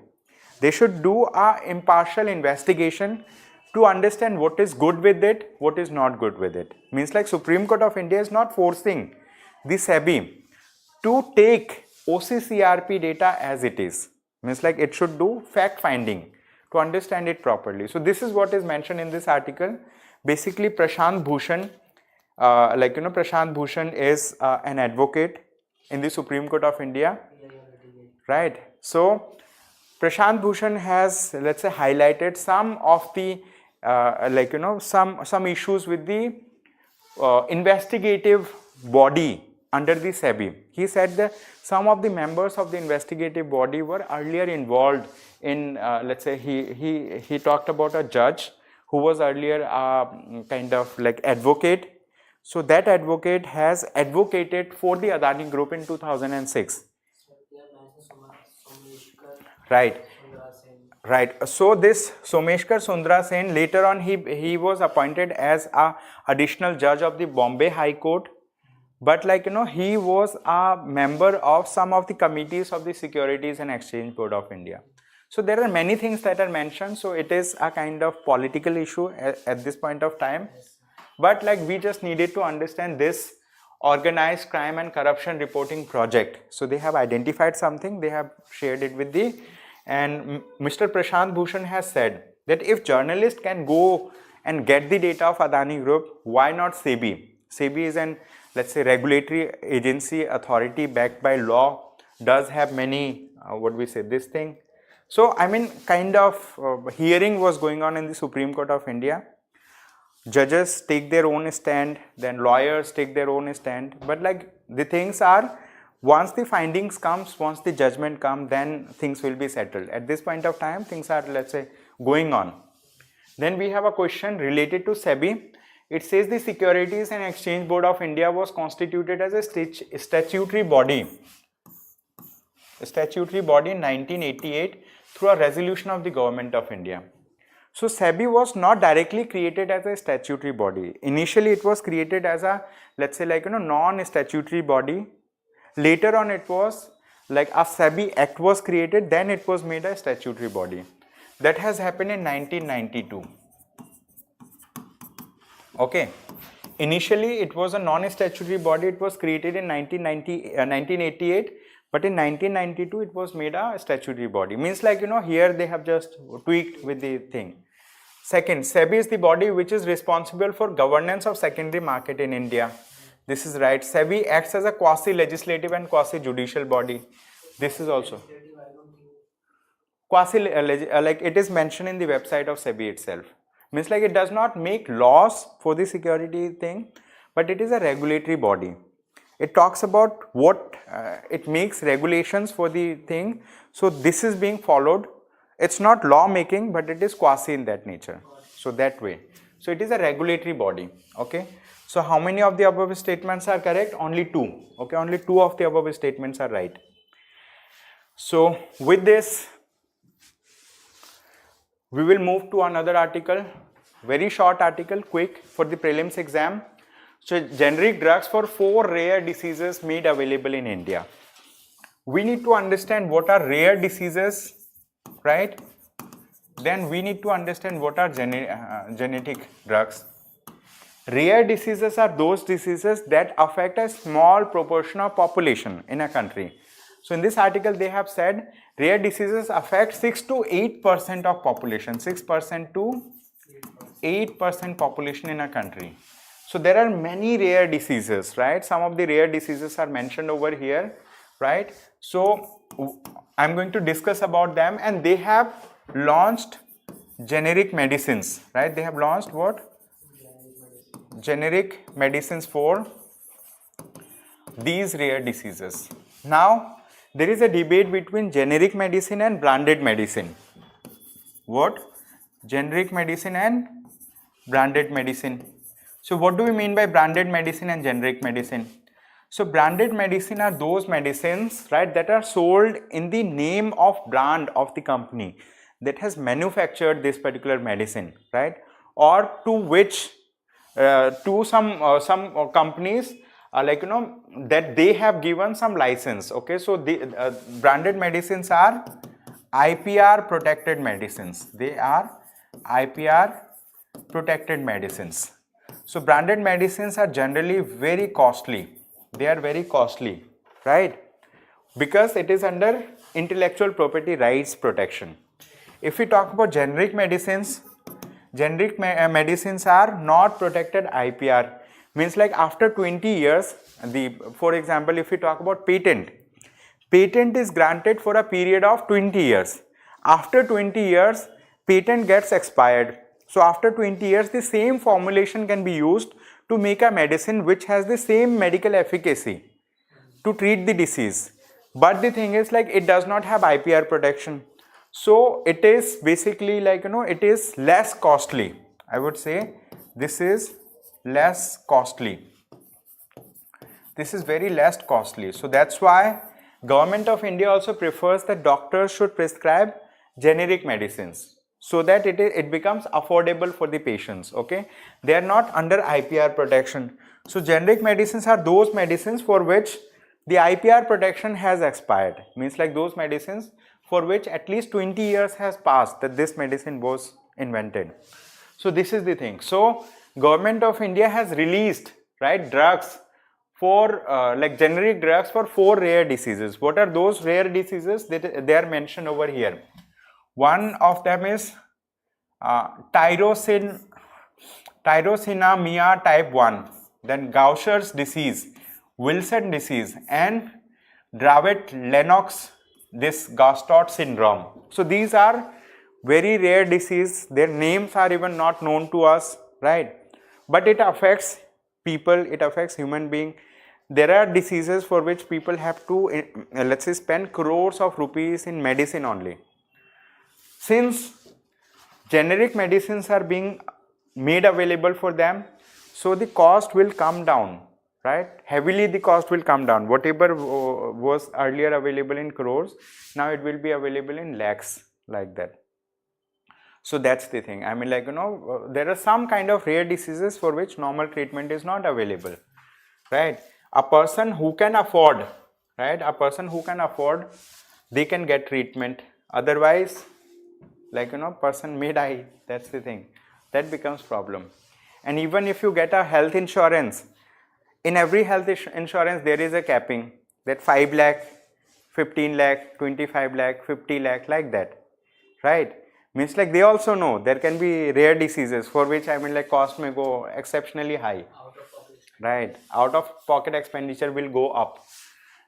They should do a impartial investigation to understand what is good with it, what is not good with it. Means like Supreme Court of India is not forcing the Sebi to take OCCRP data as it is. Means like it should do fact finding to understand it properly. So this is what is mentioned in this article. Basically, Prashant Bhushan, Prashant Bhushan is an advocate in the Supreme Court of India, right? So Prashant Bhushan has, let's say, highlighted some of the some issues with the investigative body under the Sebi. He said that some of the members of the investigative body were earlier involved in, let's say, he talked about a judge who was earlier kind of like advocate. So that advocate has advocated for the Adani Group in 2006. Right. Right. So this Someshkar Sundra Sen, later on he was appointed as a additional judge of the Bombay High Court, but like he was a member of some of the committees of the Securities and Exchange Board of India. So there are many things that are mentioned. So it is a kind of political issue at this point of time. But like we just needed to understand this organized crime and corruption reporting project. So they have identified something, they have shared it with the, and Mr. Prashant Bhushan has said that if journalists can go and get the data of Adani Group, why not Sebi? Sebi is an, let's say, regulatory agency, authority backed by law, does have many, this thing. So I mean, kind of hearing was going on in the Supreme Court of India. Judges take their own stand, then lawyers take their own stand, but like the things are, once the findings comes, once the judgment comes, then things will be settled. At this point of time, things are, let's say, going on. Then we have a question related to Sebi. It says the Securities and Exchange Board of India was constituted as a statutory body. A statutory body in 1988 through a resolution of the Government of India. So Sebi was not directly created as a statutory body. Initially it was created as a, let's say, like non-statutory body. Later on it was like a Sebi Act was created, then it was made a statutory body. That has happened in 1992. Okay. Initially it was a non-statutory body, it was created in 1988. But in 1992, it was made a statutory body. Means like, here they have just tweaked with the thing. Second, Sebi is the body which is responsible for governance of secondary market in India. This is right. Sebi acts as a quasi-legislative and quasi-judicial body. This is also. Like it is mentioned in the website of Sebi itself. Means like it does not make laws for the security thing, but it is a regulatory body. it talks about what it makes regulations for the thing. So this is being followed. It's not law making, but it is quasi in that nature. So that way. So it is a regulatory body. Okay. So how many of the above statements are correct? Only 2. Okay. Only 2 of the above statements are right. So with this, we will move to another article. Very short article, quick for the prelims exam. So generic drugs for 4 rare diseases made available in India. We need to understand what are rare diseases, right? Then we need to understand what are genetic drugs. Rare diseases are those diseases that affect a small proportion of population in a country. So in this article they have said rare diseases affect 6 to 8% of population, 6% to 8% population in a country. So there are many rare diseases, right? Some of the rare diseases are mentioned over here, right? So I'm going to discuss about them, and they have launched generic medicines, right? They have launched what? Generic medicines for these rare diseases. Now there is a debate between generic medicine and branded medicine. What? Generic medicine and branded medicine. So what do we mean by branded medicine and generic medicine? So branded medicine are those medicines, right, that are sold in the name of brand of the company that has manufactured this particular medicine, right, or to which to some companies like that they have given some license. Okay, so the branded medicines are IPR protected medicines. They are IPR protected medicines. So branded medicines are generally very costly. They are very costly, right? Because it is under intellectual property rights protection. If we talk about generic medicines, generic medicines are not protected IPR. Means like after 20 years, for example, if we talk about patent is granted for a period of 20 years. After 20 years, patent gets expired. So after 20 years, the same formulation can be used to make a medicine which has the same medical efficacy to treat the disease. But the thing is, like, it does not have IPR protection. So it is basically like, it is less costly. I would say this is less costly. This is very less costly. So that's why Government of India also prefers that doctors should prescribe generic medicines, so that it becomes affordable for the patients. Okay, they are not under IPR protection. So generic medicines are those medicines for which the IPR protection has expired. Means like those medicines for which at least 20 years has passed that this medicine was invented. So this is the thing. So Government of India has released, right, drugs for like generic drugs for 4 rare diseases. What are those rare diseases? They are mentioned over here. One of them is tyrosinemia type 1, then Gaucher's disease, Wilson disease, and Dravet-Lennox this Gastaut syndrome. So these are very rare disease. Their names are even not known to us, right? But it affects people, it affects human being. There are diseases for which people have to let's say spend crores of rupees in medicine only. Since generic medicines are being made available for them, so the cost will come down, right? Heavily the cost will come down. Whatever was earlier available in crores, now it will be available in lakhs, like that. So that's the thing. I mean, like, there are some kind of rare diseases for which normal treatment is not available, right? A person who can afford, right? A person who can afford, they can get treatment. Otherwise, like, person may die. That's the thing. That becomes problem. And even if you get a health insurance, in every health insurance there is a capping that 5 lakh, 15 lakh, 25 lakh, 50 lakh, like that, right? Means like they also know there can be rare diseases for which, I mean, like, cost may go exceptionally high, right? Out of pocket expenditure will go up.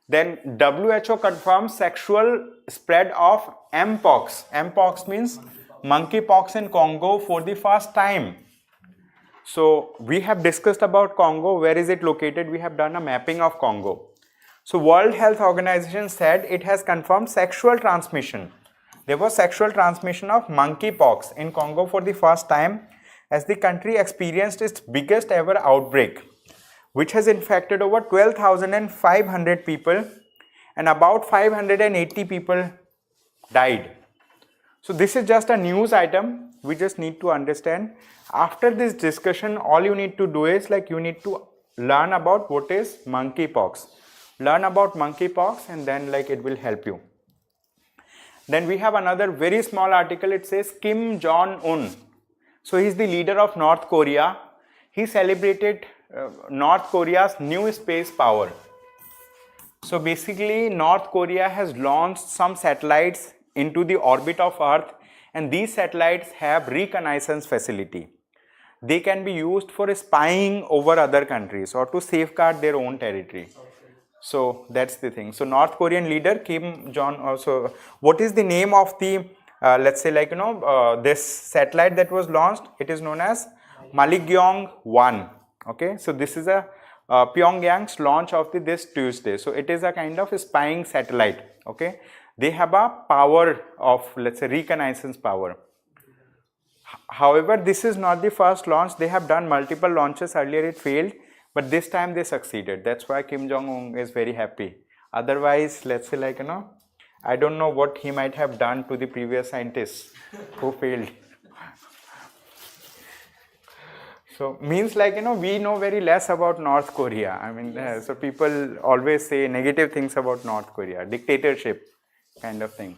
Then WHO confirms sexual spread of Mpox. Mpox means monkeypox in Congo for the first time. So we have discussed about Congo. Where is it located? We have done a mapping of Congo. So World Health Organization said it has confirmed sexual transmission. There was sexual transmission of monkeypox in Congo for the first time, as the country experienced its biggest ever outbreak, which has infected over 12,500 people and about 580 people died. So this is just a news item. We just need to understand. After this discussion, all you need to do is you need to learn about what is monkeypox. Learn about monkeypox and then it will help you. Then we have another very small article. It says Kim Jong-un. So he is the leader of North Korea. He celebrated North Korea's new space power. So basically North Korea has launched some satellites into the orbit of Earth, and these satellites have reconnaissance facility. They can be used for spying over other countries or to safeguard their own territory. So that's the thing. So North Korean leader Kim Jong also. What is the name of the this satellite that was launched? It is known as Malikyong-1. Okay, so this is a Pyongyang's launch of this Tuesday. So it is a kind of a spying satellite. Okay, they have a power of reconnaissance power. However, this is not the first launch. They have done multiple launches. Earlier it failed, but this time they succeeded. That's why Kim Jong-un is very happy. Otherwise, I don't know what he might have done to the previous scientists who failed. So means we know very less about North Korea. I mean, yes. So people always say negative things about North Korea, dictatorship kind of thing.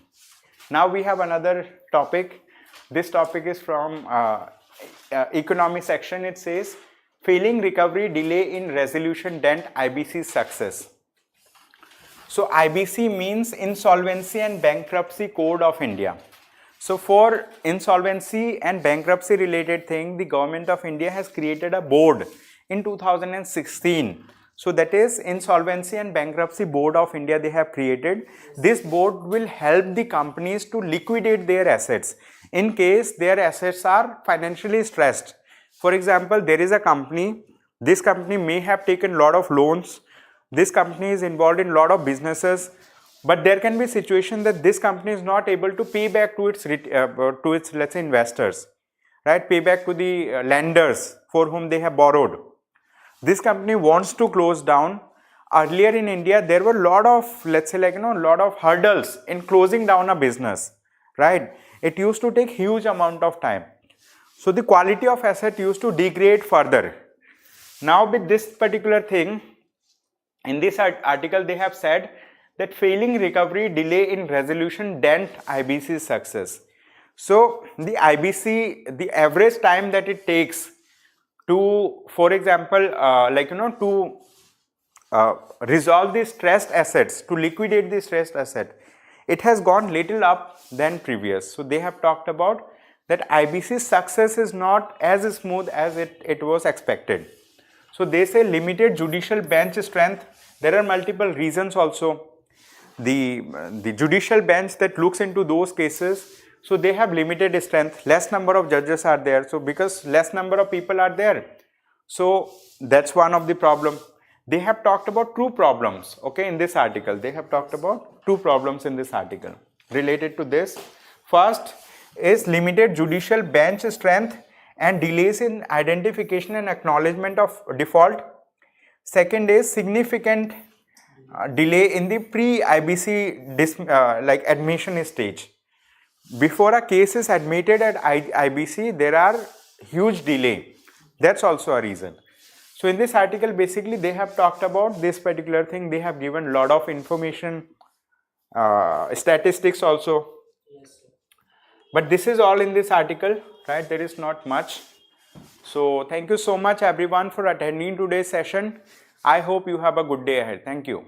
Now we have another topic. This topic is from economy section. It says, failing recovery, delay in resolution dent IBC's success. So IBC means Insolvency and Bankruptcy Code of India. So for insolvency and bankruptcy related thing, the government of India has created a board in 2016. So that is Insolvency and Bankruptcy Board of India they have created. This board will help the companies to liquidate their assets in case their assets are financially stressed. For example, there is a company, this company may have taken a lot of loans, this company is involved in a lot of businesses, but there can be a situation that this company is not able to pay back to its let's say investors, right? Pay back to the lenders for whom they have borrowed. This company wants to close down. Earlier in India, there were a lot of lot of hurdles in closing down a business, right? It used to take huge amount of time. So the quality of asset used to degrade further. Now with this particular thing, in this article they have said that failing recovery, delay in resolution dent IBC's success. So the IBC, the average time that it takes to, for example, to resolve the stressed assets, to liquidate the stressed asset, it has gone little up than previous. So they have talked about that IBC's success is not as smooth as it was expected. So they say limited judicial bench strength. There are multiple reasons also. The judicial bench that looks into those cases, so they have limited strength, less number of judges are there. So because less number of people are there, so that's one of the problem. They have talked about two problems, okay, in this article. They have talked about two problems in this article related to this. First is limited judicial bench strength and delays in identification and acknowledgement of default. Second is significant delay in the pre-IBC admission stage. Before a case is admitted at IBC, there are huge delay. That's also a reason. So in this article, basically they have talked about this particular thing. They have given a lot of information, statistics also. Yes, sir. But this is all in this article, right? There is not much. So thank you so much everyone for attending today's session. I hope you have a good day ahead. Thank you.